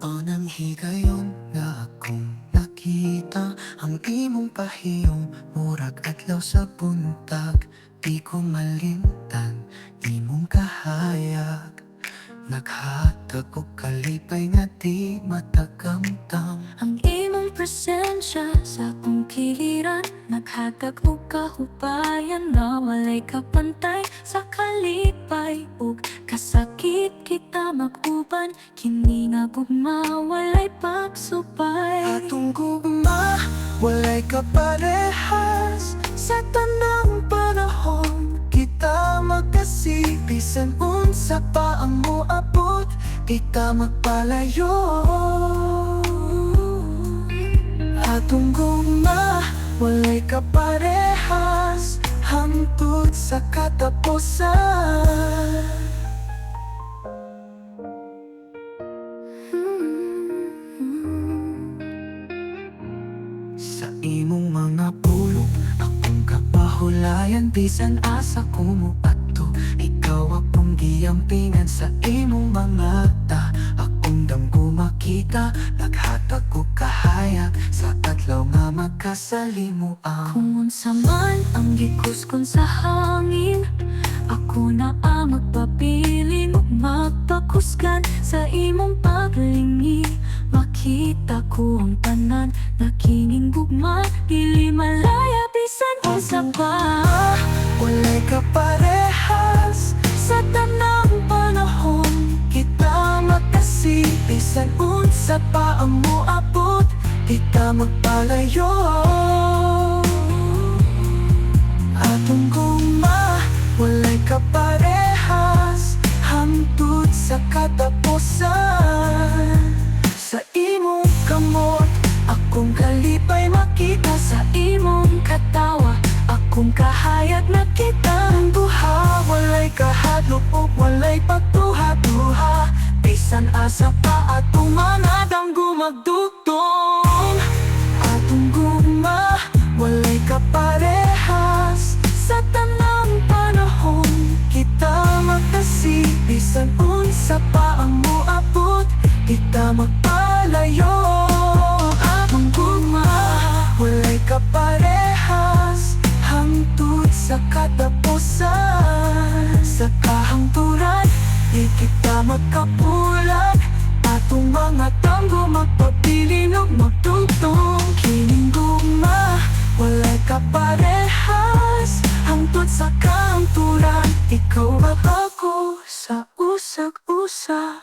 O nang higayon nga akong nakita ang imong pahiyong murag adlaw sa buntag. Di ko malimtan imong kahayag, naghatag og kalipay nga di matagamtam. Ang imong presensya sa akong kiliran, naghatag og kahubayan na walay kapantay. Sa kalipay ug kasakit kita mag-uban, kini nga gugma walay pagsubay. Atong gugma walay kaparehas, sa tanang panahon kita magkasibisan. Unsa pa ang moabot, kita magpalayo. Atong gugma walay kaparehas, hangtod sa katapusan. Sa imong mga pulong akong kapahulayan, bisan asa ko moadto, ikaw akong giampingan. Sa imong mga ta akong damgo makita, naghatag og kahayag sa adlaw nga magkasalimuan. Kung unsa man ang gikuskon sa hangin, ako na ang magpabilin ug magpakusgan. Sa imong paglingi makita ko ang tanan, nakining gugma dili malaya bisan unsa pa. Walay kaparehas, sa tanang panahon kita magkasibisan. Unsa pa ang moabot, kita magpalayo. Atong gugma walay kaparehas, hangtod sa katapusan. Sa imong kamot akong kalipay makita, sa imong katawa akong kahayag nakita. Ang duha walay kahadlok ug walay pagduha-duha, bisan asa pa atong mga damgo magdugtong. Atong gugma walay kaparehas, sa tanang panahon kita magkasibisan. Unsa pa ang moabot, kita magpalayo. Atong gugma walay kaparehas, hangtod sa katapusan. Sa kahangturan di kita magkapulag, atong mga tanggo magpabilin ug magtugtong. Kining gugma walay kaparehas, hangtod sa kahangturan, ikaw ug ako sa usag-usa.